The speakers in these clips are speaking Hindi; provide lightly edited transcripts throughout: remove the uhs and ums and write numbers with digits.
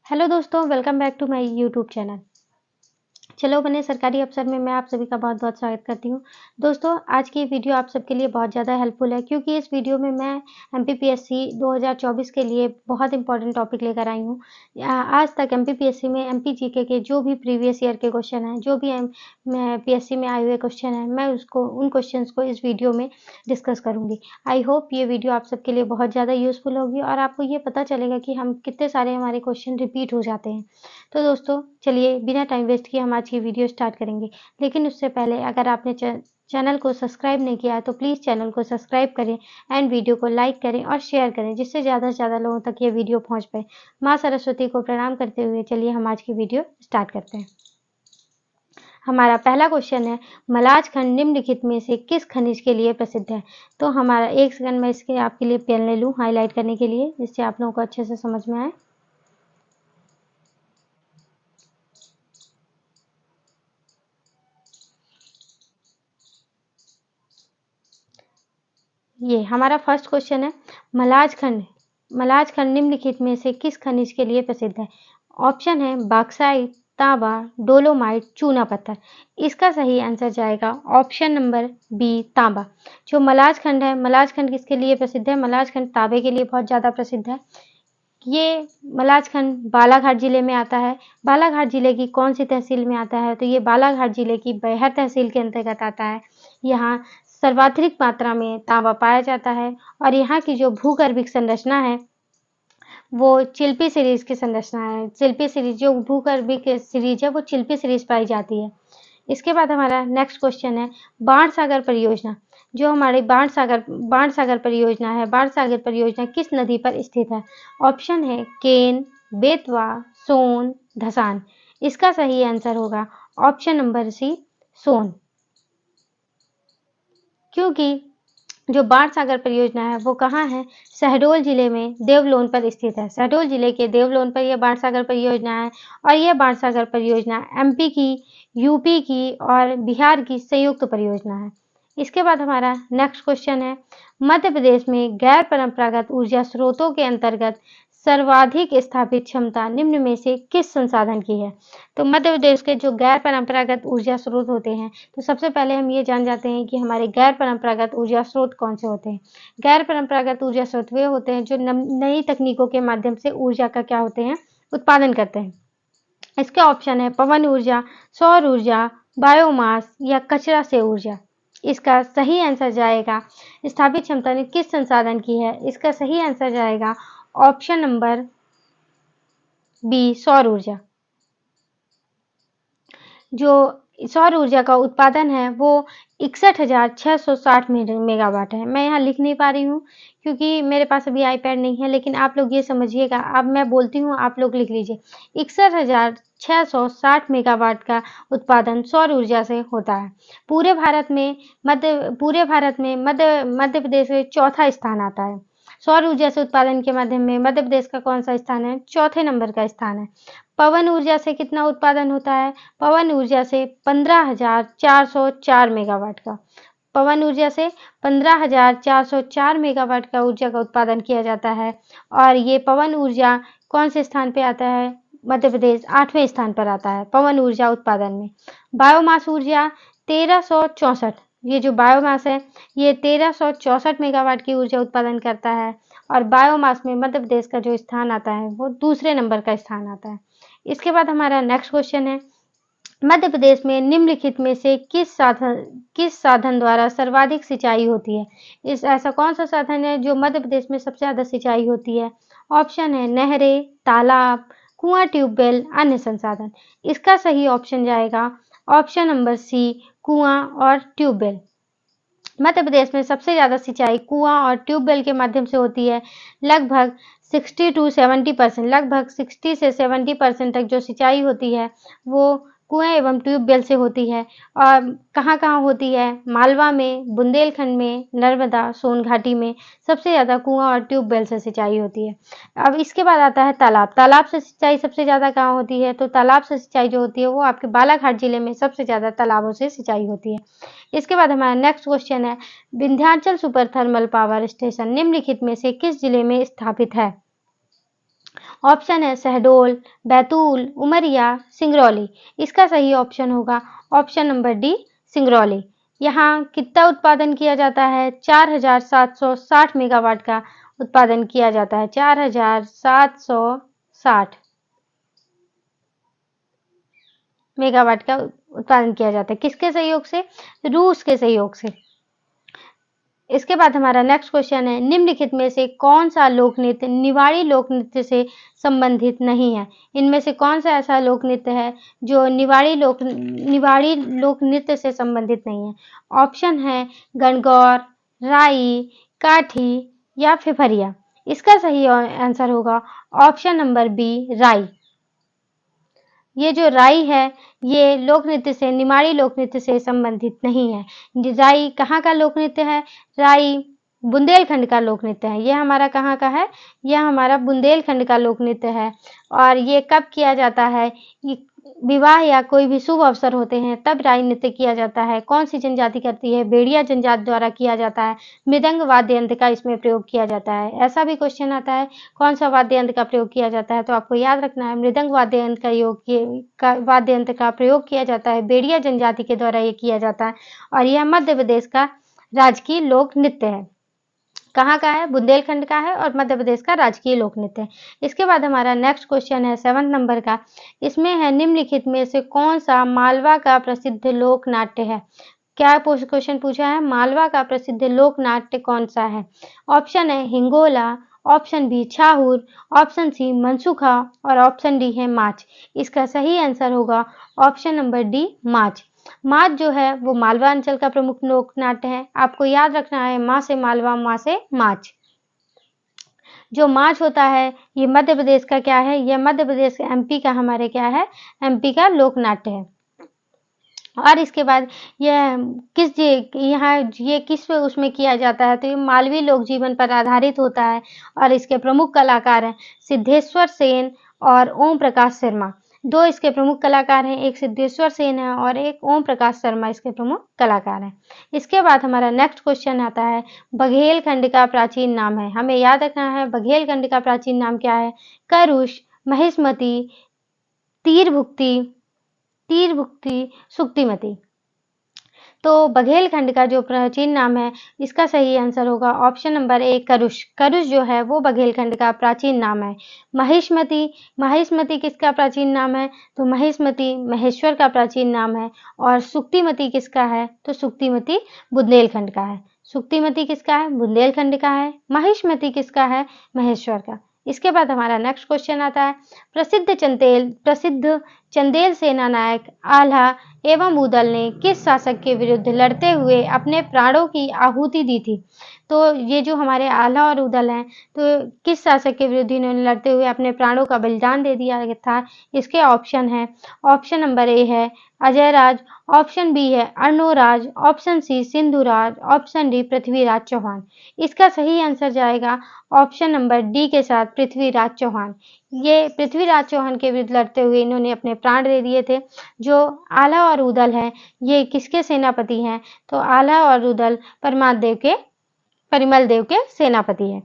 हेलो दोस्तों, welcome back to my YouTube channel. चलो बने सरकारी अफ़सर में मैं आप सभी का बहुत-बहुत स्वागत करती हूँ। दोस्तों, आज की वीडियो आप सबके लिए बहुत ज़्यादा हेल्पफुल है क्योंकि इस वीडियो में मैं एमपीपीएससी 2024 के लिए बहुत इम्पोर्टेंट टॉपिक लेकर आई हूँ। आज तक एमपीपीएससी में एमपी जीके के जो भी प्रीवियस ईयर के क्वेश्चन हैं, जो भी पीएससी में आए हुए क्वेश्चन हैं, मैं उन क्वेश्चंस को इस वीडियो में डिस्कस करूँगी। आई होप ये वीडियो आप सबके लिए बहुत ज़्यादा यूज़फुल होगी और आपको ये पता चलेगा कि हम कितने सारे हमारे क्वेश्चन रिपीट हो जाते हैं। तो दोस्तों चलिए बिना टाइम वेस्ट किए हम आज की वीडियो स्टार्ट करेंगे। लेकिन उससे पहले अगर आपने चैनल को सब्सक्राइब नहीं किया है तो प्लीज़ चैनल को सब्सक्राइब करें एंड वीडियो को लाइक करें और शेयर करें जिससे ज़्यादा से ज़्यादा लोगों तक ये वीडियो पहुंच पाए। माँ सरस्वती को प्रणाम करते हुए चलिए हम आज की वीडियो स्टार्ट करते हैं। हमारा पहला क्वेश्चन है, मलाज खंड निम्नलिखित में से किस खनिज के लिए प्रसिद्ध है? तो हमारा एक सेकंड में इसके आपके लिए पेन ले लूँ हाईलाइट करने के लिए जिससे आप लोगों को अच्छे से समझ में आए। ये हमारा फर्स्ट क्वेश्चन है, मलाज खंड निम्नलिखित में से किस खनिज के लिए प्रसिद्ध है? ऑप्शन है बॉक्साइट, तांबा, डोलोमाइट, चूना पत्थर। इसका सही आंसर जाएगा ऑप्शन नंबर बी तांबा। जो मलाज खंड है, मलाज खंड किसके लिए प्रसिद्ध है? मलाज खंड तांबे के लिए बहुत ज़्यादा प्रसिद्ध है। ये मलाज खंड बालाघाट जिले में आता है। बालाघाट जिले की कौन सी तहसील में आता है? तो ये बालाघाट जिले की बैहर तहसील के अंतर्गत आता है। यहाँ सर्वाधिक मात्रा में तांबा पाया जाता है और यहाँ की जो भूगर्भिक संरचना है वो चिल्पी सीरीज की संरचना है। चिल्पी सीरीज जो भूगर्भिक सीरीज है वो चिल्पी सीरीज पाई जाती है। इसके बाद हमारा नेक्स्ट क्वेश्चन है, बाणसागर परियोजना। जो हमारी बाणसागर परियोजना है, बाणसागर परियोजना किस नदी पर स्थित है? ऑप्शन है केन, बेतवा, सोन, धसान। इसका सही आंसर होगा ऑप्शन नंबर सी सोन। क्योंकि जो बाणसागर परियोजना है वो कहाँ है? शहडोल जिले में देवलोन पर स्थित है। शहडोल जिले के देवलोन पर यह बाणसागर परियोजना है और यह बाणसागर परियोजना एमपी की, यूपी की और बिहार की संयुक्त परियोजना है। इसके बाद हमारा नेक्स्ट क्वेश्चन है, मध्य प्रदेश में गैर परंपरागत ऊर्जा स्रोतों के अंतर्गत सर्वाधिक स्थापित क्षमता निम्न में से किस संसाधन की है? तो मध्य प्रदेश के जो गैर परंपरागत ऊर्जा स्रोत होते हैं, तो सबसे पहले हम ये जान जाते हैं कि हमारे गैर परंपरागत ऊर्जा स्रोत कौन से होते हैं। गैर परंपरागत ऊर्जा स्रोत वे होते हैं जो नई तकनीकों के माध्यम से ऊर्जा का क्या होते हैं? उत्पादन करते हैं। इसके ऑप्शन है पवन ऊर्जा, सौर ऊर्जा, बायोमास या कचरा से ऊर्जा। इसका सही आंसर जाएगा, स्थापित क्षमता ने किस संसाधन की है? इसका सही आंसर जाएगा ऑप्शन नंबर बी सौर ऊर्जा। जो सौर ऊर्जा का उत्पादन है वो 61,660 मेगावाट है। मैं यहाँ लिख नहीं पा रही हूँ क्योंकि मेरे पास अभी आईपैड नहीं है, लेकिन आप लोग ये समझिएगा, अब मैं बोलती हूँ आप लोग लिख लीजिए। 61,660 मेगावाट का उत्पादन सौर ऊर्जा से होता है। पूरे भारत में मध्य प्रदेश में चौथा स्थान आता है। सौर ऊर्जा से उत्पादन के माध्यम में मध्य प्रदेश का कौन सा स्थान है? चौथे नंबर का स्थान है। पवन ऊर्जा से कितना उत्पादन होता है? पवन ऊर्जा से 15,404 मेगावाट का। पवन ऊर्जा से 15,404 मेगावाट का ऊर्जा का उत्पादन किया जाता है और ये पवन ऊर्जा कौन से स्थान पे आता है? मध्य प्रदेश 8वें स्थान पर आता है पवन ऊर्जा उत्पादन में। बायोमास ऊर्जा 1364, ये जो बायोमास है ये 1364 मेगावाट की ऊर्जा उत्पादन करता है और बायोमास में मध्य प्रदेश का जो स्थान आता है वो दूसरे नंबर का स्थान आता है। इसके बाद हमारा नेक्स्ट क्वेश्चन है, मध्य प्रदेश में निम्नलिखित में से किस साधन द्वारा सर्वाधिक सिंचाई होती है? ऐसा कौन सा साधन है जो मध्य प्रदेश में सबसे ज़्यादा सिंचाई होती है? ऑप्शन है नहरें, तालाब, कुआं, ट्यूबवेल, अन्य संसाधन। इसका सही ऑप्शन जाएगा ऑप्शन नंबर सी कुआं और ट्यूबवेल। मध्य प्रदेश में सबसे ज़्यादा सिंचाई कुआं और ट्यूबवेल के माध्यम से होती है। लगभग 60 से 70% तक जो सिंचाई होती है वो कुएं एवं ट्यूबवेल से होती है। और कहाँ-कहाँ होती है? मालवा में, बुंदेलखंड में, नर्मदा, सोन घाटी में सबसे ज़्यादा कुआं और ट्यूबवेल से सिंचाई होती है। अब इसके बाद आता है तालाब। तालाब से सिंचाई सबसे ज़्यादा कहाँ होती है? तो तालाब से सिंचाई जो होती है वो आपके बालाघाट जिले में सबसे ज़्यादा तालाबों से सिंचाई होती है। इसके बाद हमारा नेक्स्ट क्वेश्चन है, Vindhyachal super thermal power station निम्नलिखित में से किस जिले में स्थापित है? ऑप्शन है शहडोल, बैतूल, उमरिया, सिंगरौली। इसका सही ऑप्शन होगा ऑप्शन नंबर डी, सिंगरौली। यहाँ कितना उत्पादन किया जाता है? 4760 मेगावाट का उत्पादन किया जाता है। 4760 मेगावाट का उत्पादन किया जाता है। किसके सहयोग से? रूस के सहयोग से। इसके बाद हमारा नेक्स्ट क्वेश्चन है, निम्नलिखित में से कौन सा लोक नृत्य निवाड़ी लोक नृत्य से संबंधित नहीं है? इनमें से कौन सा ऐसा लोक नृत्य है जो निवाड़ी लोक नृत्य से संबंधित नहीं है? ऑप्शन है गणगौर, राई, काठी या फिफरिया। इसका सही आंसर होगा ऑप्शन नंबर बी, राई। ये जो राई है ये लोक नृत्य से, निमाड़ी लोक नृत्य से संबंधित नहीं है। राई कहाँ का लोक नृत्य है? राई बुंदेलखंड का लोक नृत्य है। ये हमारा कहाँ का है? यह हमारा बुंदेलखंड का लोक नृत्य है। और ये कब किया जाता है? विवाह या कोई भी शुभ अवसर होते हैं तब राई नृत्य किया जाता है। कौन सी जनजाति करती है? भेड़िया जनजाति द्वारा किया जाता है। मृदंग वाद्य यंत्र का इसमें प्रयोग किया जाता है। ऐसा भी क्वेश्चन आता है कौन सा वाद्य यंत्र का प्रयोग किया जाता है? तो आपको याद रखना है मृदंग वाद्य यंत्र वाद्य यंत्र का प्रयोग किया जाता है। भेड़िया जनजाति के द्वारा ये किया जाता है और यह मध्य प्रदेश का राजकीय लोक नृत्य है। कहाँ का है? बुंदेलखंड का है और मध्य प्रदेश का राजकीय लोक नृत्य है। इसके बाद हमारा नेक्स्ट क्वेश्चन है 7 नंबर का। इसमें है निम्नलिखित में से कौन सा मालवा का प्रसिद्ध लोक नाट्य है? क्या क्वेश्चन पूछा है? मालवा का प्रसिद्ध लोक नाट्य कौन सा है? ऑप्शन है Hingola, option B छाहूर, option C मनसुखा और ऑप्शन डी है माच। इसका सही आंसर होगा ऑप्शन नंबर डी, माच। माच जो है वो मालवा अंचल का प्रमुख लोक नाट्य है। आपको याद रखना है माँ से मालवा, माँ से माच। जो माच होता है ये मध्य प्रदेश का क्या है? यह मध्य प्रदेश एमपी का हमारे क्या है? एमपी का लोक नाट्य है। और इसके बाद यह यहाँ ये किस उसमें किया जाता है? तो ये मालवी लोक जीवन पर आधारित होता है और इसके प्रमुख कलाकार हैं सिद्धेश्वर सेन और ओम प्रकाश शर्मा। दो इसके प्रमुख कलाकार हैं, एक सिद्धेश्वर सेन है और एक ओम प्रकाश शर्मा इसके प्रमुख कलाकार हैं। इसके बाद हमारा नेक्स्ट क्वेश्चन आता है, बघेलखंड का प्राचीन नाम है। हमें याद रखना है बघेलखंड का प्राचीन नाम क्या है? करुष, महिष्मती, तीरभुक्ति, सुक्तिमती। तो बघेलखंड का जो प्राचीन नाम है इसका सही आंसर होगा option number A, Karusha. Karusha जो है वो बघेलखंड का प्राचीन नाम है। महिष्मती किसका प्राचीन नाम है? तो महिष्मती महेश्वर का प्राचीन नाम है। और सुक्तिमती किसका है? तो सुक्तिमती बुंदेलखंड का है। सुक्तिमती किसका है? बुंदेलखंड का है। महिष्मती किसका है? महेश्वर का। इसके बाद हमारा नेक्स्ट क्वेश्चन आता है, प्रसिद्ध चंदेल सेना नायक आल्हा एवं उदल ने किस शासक के विरुद्ध लड़ते हुए अपने प्राणों की आहुति दी थी? तो ये जो हमारे आल्हा और उदल हैं तो किस शासक के विरुद्ध इन्होंने लड़ते हुए अपने प्राणों का बलिदान दे दिया था? इसके ऑप्शन है, ऑप्शन नंबर ए है अजयराज, ऑप्शन बी है Arnoraj, option C Sindhuraj, option D Prithviraj Chauhan. इसका सही आंसर जाएगा ऑप्शन नंबर डी के साथ पृथ्वीराज चौहान। ये पृथ्वीराज चौहान के विरुद्ध लड़ते हुए इन्होंने अपने प्राण दे दिए थे। जो आल्हा और उदल है ये किसके सेनापति हैं? तो आल्हा और उदल परिमल देव के सेनापति हैं।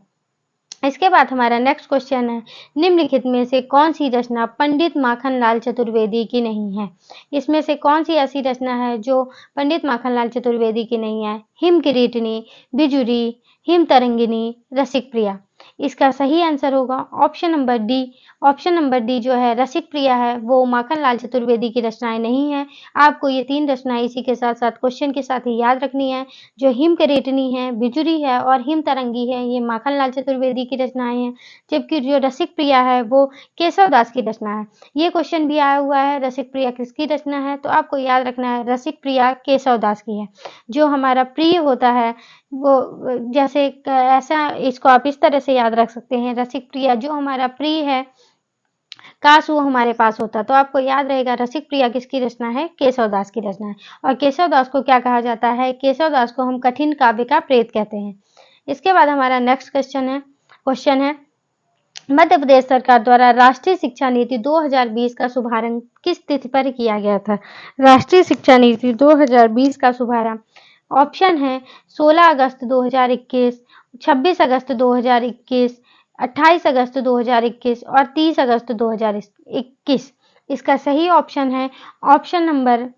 इसके बाद हमारा नेक्स्ट क्वेश्चन है, निम्नलिखित में से कौन सी रचना पंडित माखनलाल चतुर्वेदी की नहीं है? इसमें से कौन सी ऐसी रचना है जो पंडित माखनलाल चतुर्वेदी की नहीं है? हिम किरीटिनी, बिजुरी, हिम तरंगिनी, रसिक प्रिया। इसका सही आंसर होगा option number D. Option number D जो है रसिक प्रिया है वो माखनलाल चतुर्वेदी की रचनाएं नहीं है। आपको ये 3 रचनाएं इसी के साथ साथ क्वेश्चन के साथ ही याद रखनी है। जो हिम करेटनी है, बिजुरी है और हिम तरंगी है ये माखनलाल चतुर्वेदी की रचनाएं हैं। जबकि जो रसिक प्रिया है वो केशव दास की रचना है। ये क्वेश्चन भी आया हुआ है रसिक प्रिया किसकी रचना है? तो आपको याद रखना है रसिक प्रिया केशव दास की है। जो हमारा प्रिय होता है वो जैसे ऐसा इसको आप इस तरह से याद रख सकते हैं, रसिक प्रिया जो हमारा प्रिय है काश वो हमारे पास होता। तो आपको याद रहेगा रसिक प्रिया किसकी रचना है? केशव दास की रचना है। और केशव दास को क्या कहा जाता है? केशव दास को हम कठिन काव्य का प्रेत कहते हैं। इसके बाद हमारा नेक्स्ट क्वेश्चन है मध्य प्रदेश सरकार द्वारा राष्ट्रीय शिक्षा नीति 2020 का शुभारंभ किस तिथि पर किया गया था? राष्ट्रीय शिक्षा नीति 2020 का शुभारंभ ऑप्शन है 16 अगस्त 2021, 26 अगस्त 2021, 28 अगस्त 2021 और 30 अगस्त 2021। इसका सही ऑप्शन है ऑप्शन नंबर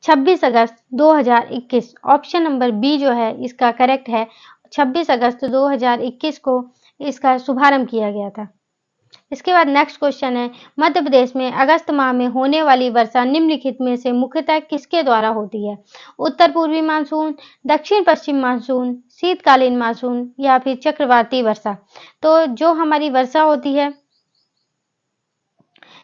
26 अगस्त 2021। ऑप्शन नंबर बी जो है इसका करेक्ट है। 26 अगस्त 2021 को इसका शुभारंभ किया गया था। इसके बाद नेक्स्ट क्वेश्चन है, मध्य प्रदेश में अगस्त माह में होने वाली वर्षा निम्नलिखित में से मुख्यतः किसके द्वारा होती है? उत्तर पूर्वी मानसून, दक्षिण पश्चिम मानसून, शीतकालीन मानसून या फिर चक्रवाती वर्षा। तो जो हमारी वर्षा होती है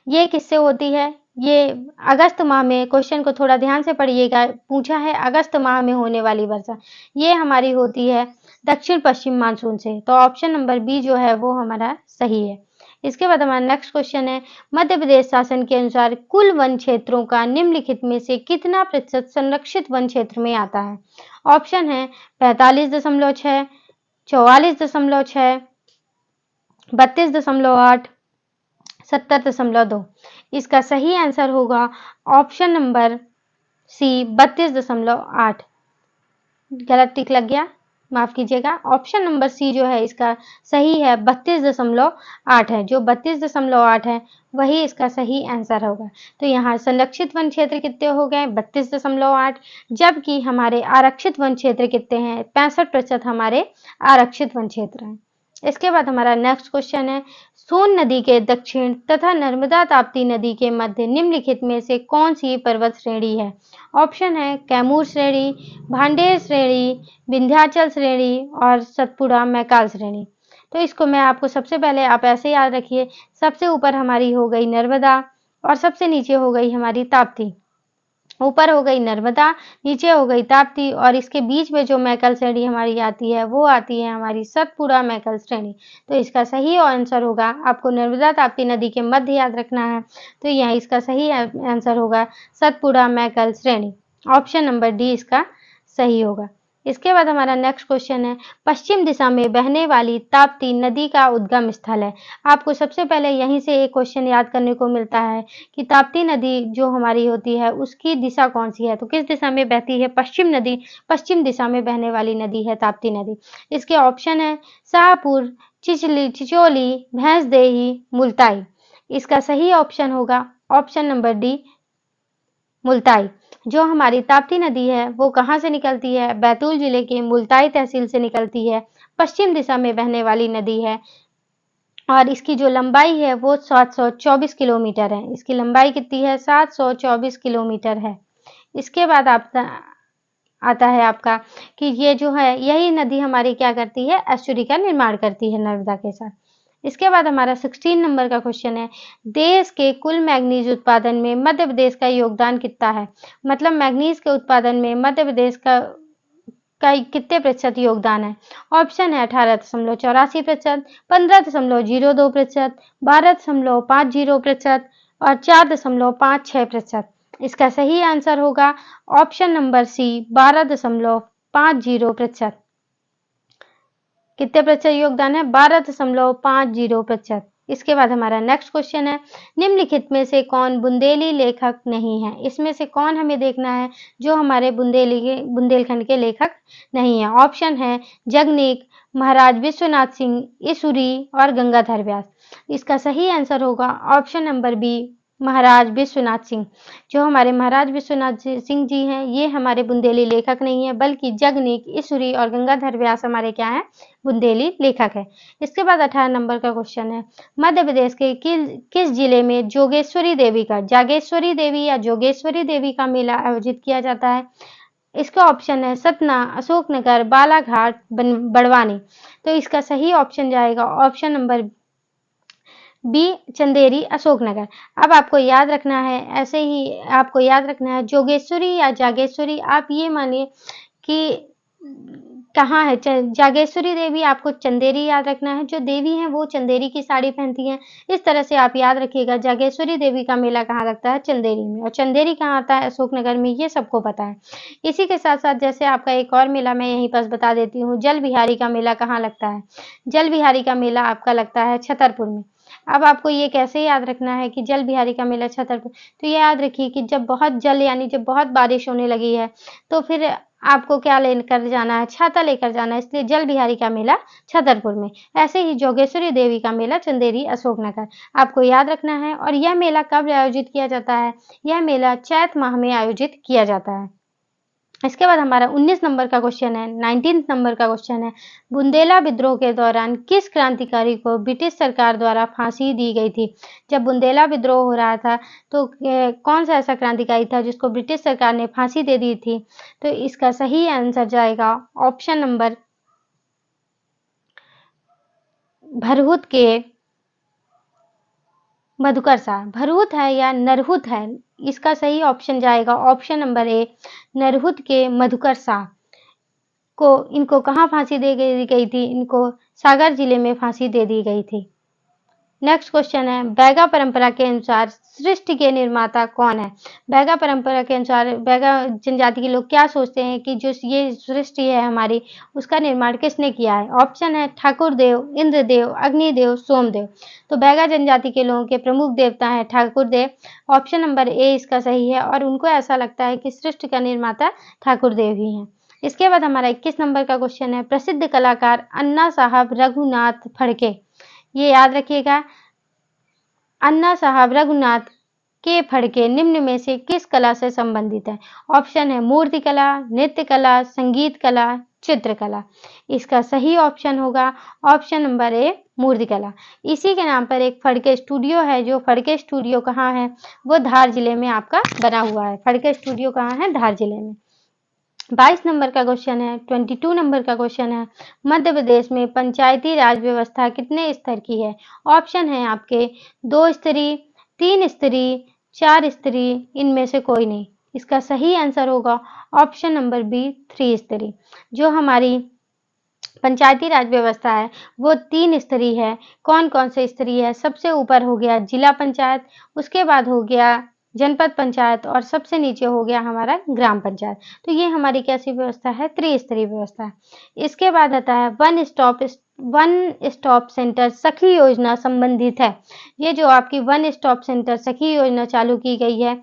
ये किससे होती है? ये अगस्त माह में, क्वेश्चन को थोड़ा ध्यान से पढ़िएगा, पूछा है अगस्त माह में होने वाली वर्षा, ये हमारी होती है दक्षिण पश्चिम मानसून से। तो ऑप्शन नंबर बी जो है वो हमारा सही है। इसके बाद हमारा नेक्स्ट क्वेश्चन है, मध्य प्रदेश शासन के अनुसार कुल वन क्षेत्रों का निम्नलिखित में से कितना प्रतिशत संरक्षित वन क्षेत्र में आता है? ऑप्शन है 45.6, 44.6, 32.8, 70.2। इसका सही आंसर होगा ऑप्शन नंबर सी 32.8। गलत टिक लग गया, माफ कीजिएगा। ऑप्शन नंबर सी जो है इसका सही है 32.8 है। जो 32.8 है वही इसका सही आंसर होगा। तो यहाँ संरक्षित वन क्षेत्र कितने हो गए? 32.8, जबकि हमारे आरक्षित वन क्षेत्र कितने हैं? 65% हमारे आरक्षित वन क्षेत्र हैं। इसके बाद हमारा नेक्स्ट क्वेश्चन है, सोन नदी के दक्षिण तथा नर्मदा ताप्ती नदी के मध्य निम्नलिखित में से कौन सी पर्वत श्रेणी है? ऑप्शन है कैमूर श्रेणी, भांडेर श्रेणी, विंध्याचल श्रेणी और सतपुड़ा मैकाल श्रेणी। तो इसको मैं आपको सबसे पहले आप ऐसे याद रखिए, सबसे ऊपर हमारी हो गई नर्मदा और सबसे नीचे हो गई हमारी ताप्ती। ऊपर हो गई नर्मदा, नीचे हो गई ताप्ती और इसके बीच में जो मैकल श्रेणी हमारी आती है वो आती है हमारी सतपुड़ा मैकल श्रेणी। तो इसका सही आंसर होगा, आपको नर्मदा ताप्ती नदी के मध्य याद रखना है, तो यहाँ इसका सही आंसर होगा सतपुड़ा मैकल श्रेणी। ऑप्शन नंबर डी इसका सही होगा। इसके बाद हमारा नेक्स्ट क्वेश्चन है, पश्चिम दिशा में बहने वाली ताप्ती नदी का उद्गम स्थल है। आपको सबसे पहले यहीं से एक क्वेश्चन याद करने को मिलता है कि ताप्ती नदी जो हमारी होती है उसकी दिशा कौन सी है? तो किस दिशा में बहती है? पश्चिम नदी, पश्चिम दिशा में बहने वाली नदी है ताप्ती नदी। इसके ऑप्शन है शाहपुर, चिचोली, भैंसदेही, मुल्ताई। इसका सही ऑप्शन होगा ऑप्शन नंबर डी मुल्ताई। जो हमारी ताप्ती नदी है वो कहाँ से निकलती है? बैतूल जिले के मुल्ताई तहसील से निकलती है, पश्चिम दिशा में बहने वाली नदी है और इसकी जो लंबाई है वो 724 किलोमीटर है। इसकी लंबाई कितनी है? 724 किलोमीटर है। इसके बाद आता है आपका कि ये जो है यही नदी हमारी क्या करती है? एस्चुरी का निर्माण करती है नर्मदा के साथ। इसके बाद हमारा 16 नंबर का क्वेश्चन है, देश के कुल मैग्नीज उत्पादन में मध्य प्रदेश का योगदान कितना है? मतलब मैग्नीज के उत्पादन में मध्य प्रदेश का कितने प्रतिशत योगदान है? ऑप्शन है 18.84%, 15.02%, 12.50% और 4.56%। इसका सही आंसर होगा ऑप्शन नंबर सी 12.50%। कितने प्रतिशत योगदान है? 12.50%। इसके बाद हमारा नेक्स्ट क्वेश्चन है, निम्नलिखित में से कौन बुंदेली लेखक नहीं है? इसमें से कौन हमें देखना है जो हमारे बुंदेलखंड के लेखक नहीं है? ऑप्शन है जगनीक, महाराज विश्वनाथ सिंह, ईसुरी और गंगाधर व्यास। इसका सही आंसर होगा ऑप्शन नंबर बी महाराज विश्वनाथ सिंह। जो हमारे महाराज विश्वनाथ सिंह जी हैं ये हमारे बुंदेली लेखक नहीं है, बल्कि जगनीक, ईसुरी और गंगाधर व्यास हमारे क्या है? बुंदेली लेखक है। इसके बाद 18 नंबर का क्वेश्चन है, मध्य प्रदेश के किस जिले में जागेश्वरी देवी या जोगेश्वरी देवी का मेला आयोजित किया जाता है? इसका ऑप्शन है सतना, अशोकनगर, बालाघाट, बड़वानी। तो इसका सही ऑप्शन जाएगा option number B Chanderi, Ashoknagar. अब आपको याद रखना है, ऐसे ही आपको याद रखना है जोगेश्वरी या जागेश्वरी, आप ये मानिए कि कहाँ है? जागेश्वरी देवी आपको चंदेरी याद रखना है, जो देवी हैं वो चंदेरी की साड़ी पहनती हैं। इस तरह से आप याद रखिएगा, जागेश्वरी देवी का मेला कहाँ लगता है? चंदेरी में। और चंदेरी कहाँ आता है? अशोकनगर में, ये सबको पता है। इसी के साथ साथ जैसे आपका एक और मेला मैं यहीं पास बता देती हूँ, जल बिहारी का मेला कहाँ लगता है? जल बिहारी का मेला आपका लगता है छतरपुर में। अब आपको ये कैसे याद रखना है कि जल बिहारी का मेला छतरपुर? तो ये याद रखिए कि जब बहुत जल यानी जब बहुत बारिश होने लगी है तो फिर आपको क्या लेकर जाना है, छाता लेकर जाना है, इसलिए जल बिहारी का मेला छतरपुर में। ऐसे ही जोगेश्वरी देवी का मेला चंदेरी अशोकनगर, आपको याद रखना है। और यह मेला कब आयोजित किया जाता है? यह मेला चैत माह में आयोजित किया जाता है। इसके बाद हमारा 19 नंबर का क्वेश्चन है, 19 नंबर का क्वेश्चन है, बुंदेला विद्रोह के दौरान किस क्रांतिकारी को ब्रिटिश सरकार द्वारा फांसी दी गई थी? जब बुंदेला विद्रोह हो रहा था तो कौन सा ऐसा क्रांतिकारी था जिसको ब्रिटिश सरकार ने फांसी दे दी थी? तो इसका सही आंसर जाएगा ऑप्शन नंबर भरहुत के मधुकर शाह। भरहुत है या नरहुत है? इसका सही ऑप्शन जाएगा ऑप्शन नंबर ए, नरहुत के मधुकर शाह को। इनको कहाँ फांसी दे गई थी? इनको सागर जिले में फांसी दे दी गई थी। नेक्स्ट क्वेश्चन है, बैगा परंपरा के अनुसार सृष्टि के निर्माता कौन है? बैगा परंपरा के अनुसार बैगा जनजाति के लोग क्या सोचते हैं कि जो ये सृष्टि है हमारी, उसका निर्माण किसने किया है? ऑप्शन है ठाकुर देव, इंद्रदेव, अग्निदेव, सोमदेव। तो बैगा जनजाति के लोगों के प्रमुख देवता है ठाकुर देव। ऑप्शन नंबर ए इसका सही है और उनको ऐसा लगता है कि सृष्टि का निर्माता ठाकुर देव ही है। इसके बाद हमारा 21 नंबर का क्वेश्चन है, प्रसिद्ध कलाकार अन्ना साहब रघुनाथ फड़के, ये याद रखिएगा, अन्ना साहब रघुनाथ के फड़के निम्न में से किस कला से संबंधित है? ऑप्शन है मूर्ति कला, नृत्य कला, संगीत कला, चित्रकला। इसका सही ऑप्शन होगा ऑप्शन नंबर ए, मूर्ति कला। इसी के नाम पर एक फड़के स्टूडियो है, जो फड़के स्टूडियो कहाँ है? वो धार जिले में आपका बना हुआ है। फड़के स्टूडियो कहाँ है? धार जिले में। 22 नंबर का क्वेश्चन है, 22 नंबर का क्वेश्चन है, मध्य प्रदेश में पंचायती राज व्यवस्था कितने स्तर की है? ऑप्शन है आपके 2 स्तरीय, 3 स्तरीय, 4 स्तरीय, इनमें से कोई नहीं। इसका सही आंसर होगा ऑप्शन नंबर बी, 3 स्तरीय। जो हमारी पंचायती राज व्यवस्था है वो 3 स्तरीय है। कौन कौन से स्तरीय है? सबसे ऊपर हो गया जिला पंचायत, उसके बाद हो गया जनपद पंचायत और सबसे नीचे हो गया हमारा ग्राम पंचायत। तो ये हमारी कैसी व्यवस्था है? त्रिस्तरीय व्यवस्था है। इसके बाद आता है वन स्टॉप सेंटर सखी योजना संबंधित है। ये जो आपकी वन स्टॉप सेंटर सखी योजना चालू की गई है,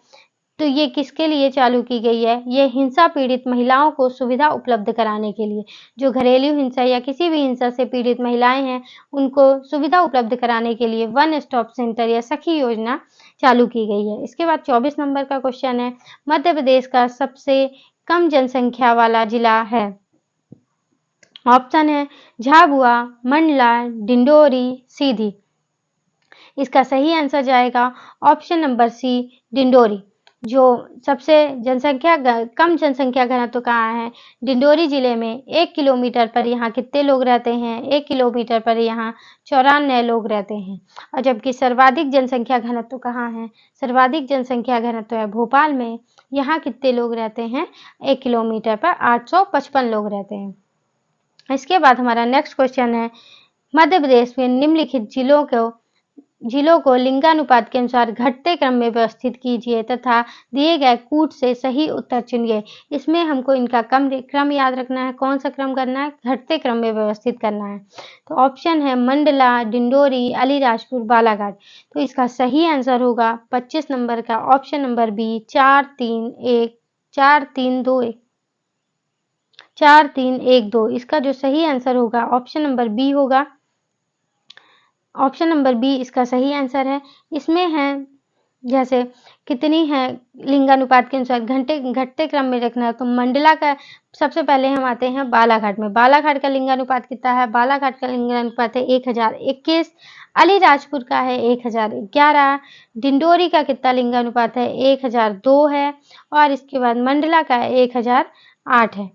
तो ये किसके लिए चालू की गई है? ये हिंसा पीड़ित महिलाओं को सुविधा उपलब्ध कराने के लिए। जो घरेलू हिंसा या किसी भी हिंसा से पीड़ित महिलाएं हैं, उनको सुविधा उपलब्ध कराने के लिए वन स्टॉप सेंटर या सखी योजना चालू की गई है। इसके बाद 24 नंबर का क्वेश्चन है, मध्य प्रदेश का सबसे कम जनसंख्या वाला जिला है? ऑप्शन है झाबुआ, मंडला, डिंडोरी, सीधी। इसका सही आंसर जाएगा ऑप्शन नंबर सी, डिंडोरी। जो सबसे कम जनसंख्या घनत्व कहाँ है? डिंडोरी जिले में। 1 किलोमीटर पर यहाँ कितने लोग रहते हैं? 1 किलोमीटर पर यहाँ 94 लोग रहते हैं। और जबकि सर्वाधिक जनसंख्या घनत्व कहाँ है? सर्वाधिक जनसंख्या घनत्व है भोपाल में। यहाँ कितने लोग रहते हैं? 1 किलोमीटर पर 855 लोग रहते हैं। इसके बाद हमारा नेक्स्ट क्वेश्चन है, मध्य प्रदेश में निम्नलिखित जिलों को लिंगानुपात के अनुसार घटते क्रम में व्यवस्थित कीजिए तथा दिए गए कूट से सही उत्तर चुनिए। इसमें हमको इनका क्रम याद रखना है। कौन सा क्रम करना है? घटते क्रम में व्यवस्थित करना है। तो ऑप्शन है मंडला, डिंडोरी, अलीराजपुर, बालाघाट। तो इसका सही आंसर होगा 25 नंबर का ऑप्शन नंबर बी, 4 3 1 4 3 2 1 4 3 1 2। इसका जो सही आंसर होगा ऑप्शन नंबर बी होगा। ऑप्शन नंबर बी इसका सही आंसर है। इसमें है जैसे कितनी है लिंगानुपात के अनुसार घटते क्रम में रखना है, तो मंडला का सबसे पहले हम आते हैं बालाघाट में। बालाघाट का लिंगानुपात कितना है? बालाघाट का लिंगानुपात है 1021। अलीराजपुर का है 1011। डिंडोरी का कितना लिंगानुपात है? 1002 है। और इसके बाद मंडला का 1008 है।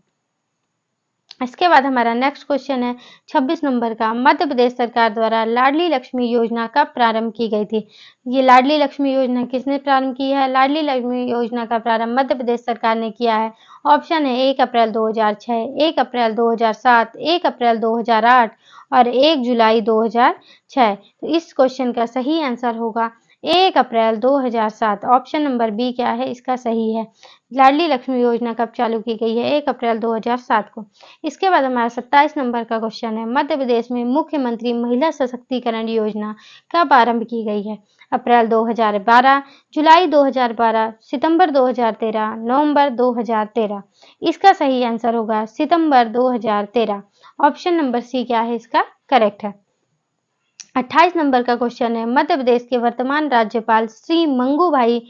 इसके बाद हमारा नेक्स्ट क्वेश्चन है 26 नंबर का, मध्य प्रदेश सरकार द्वारा लाडली लक्ष्मी योजना कब प्रारंभ की गई थी? ये लाडली लक्ष्मी योजना किसने प्रारंभ की है? लाडली लक्ष्मी योजना का प्रारंभ मध्य प्रदेश सरकार ने किया है। ऑप्शन है 1 अप्रैल 2006, 1 अप्रैल 2007, 1 अप्रैल 2008 और 1 जुलाई 2006। तो इस क्वेश्चन का सही आंसर होगा 1 अप्रैल 2007। ऑप्शन नंबर बी क्या है इसका सही है। लाडली लक्ष्मी योजना कब चालू की गई है? 1 अप्रैल 2007 को। इसके बाद हमारा 27 नंबर का क्वेश्चन है, मध्य प्रदेश में मुख्यमंत्री महिला सशक्तिकरण योजना कब आरंभ की गई है? अप्रैल 2012, जुलाई 2012, सितंबर 2013, नवंबर 2013। इसका सही आंसर होगा सितंबर 2013। ऑप्शन नंबर सी क्या है इसका करेक्ट है। 28 नंबर का क्वेश्चन है, मध्य प्रदेश के वर्तमान राज्यपाल श्री मंगू भाई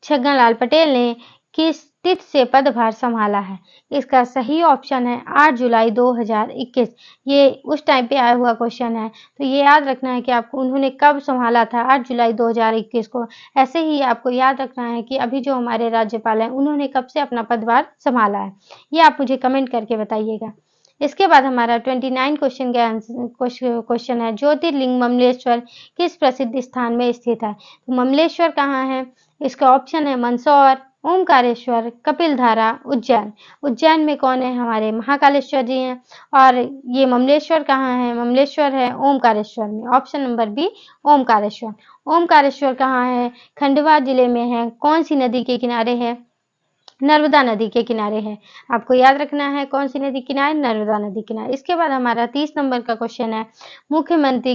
छगनलाल पटेल ने किस तिथि से पदभार संभाला है? इसका सही ऑप्शन है 8 जुलाई 2021। ये उस टाइम पे आया हुआ क्वेश्चन है, तो ये याद रखना है कि आपको उन्होंने कब संभाला था, 8 जुलाई 2021 को। ऐसे ही आपको याद रखना है कि अभी जो हमारे राज्यपाल हैं, उन्होंने कब से अपना पदभार संभाला है। ये आप मुझे कमेंट करके बताइएगा। इसके बाद हमारा 29 क्वेश्चन है, ज्योतिर्लिंग ममलेश्वर किस प्रसिद्ध स्थान में स्थित है? तो ममलेश्वर कहाँ है? इसका ऑप्शन है मंदसौर, ओमकारेश्वर, कपिलधारा, उज्जैन। उज्जैन में कौन है? हमारे महाकालेश्वर जी हैं। और ये ममलेश्वर कहाँ है? ममलेश्वर है ओमकारेश्वर में। Option number B Omkareshwar. Omkareshwar कहाँ है? खंडवा जिले में है। कौन सी नदी के किनारे है? नर्मदा नदी के किनारे है। आपको याद रखना है कौन सी नदी किनारे? नर्मदा नदी किनारे। इसके बाद हमारा 30 नंबर का क्वेश्चन है, मुख्यमंत्री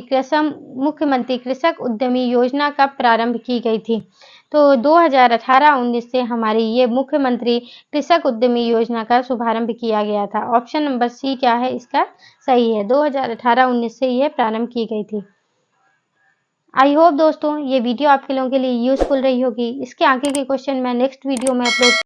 कृषक उद्यमी योजना कब प्रारंभ की गई थी? तो 2018-19 से हमारी ये मुख्यमंत्री कृषक उद्यमी योजना का शुभारंभ किया गया था। ऑप्शन नंबर सी क्या है इसका सही है। 2018-19 से ये प्रारंभ की गई थी। आई होप दोस्तों ये वीडियो आपके लोगों के लिए यूजफुल रही होगी। इसके आगे के क्वेश्चन मैं नेक्स्ट वीडियो में अपलोड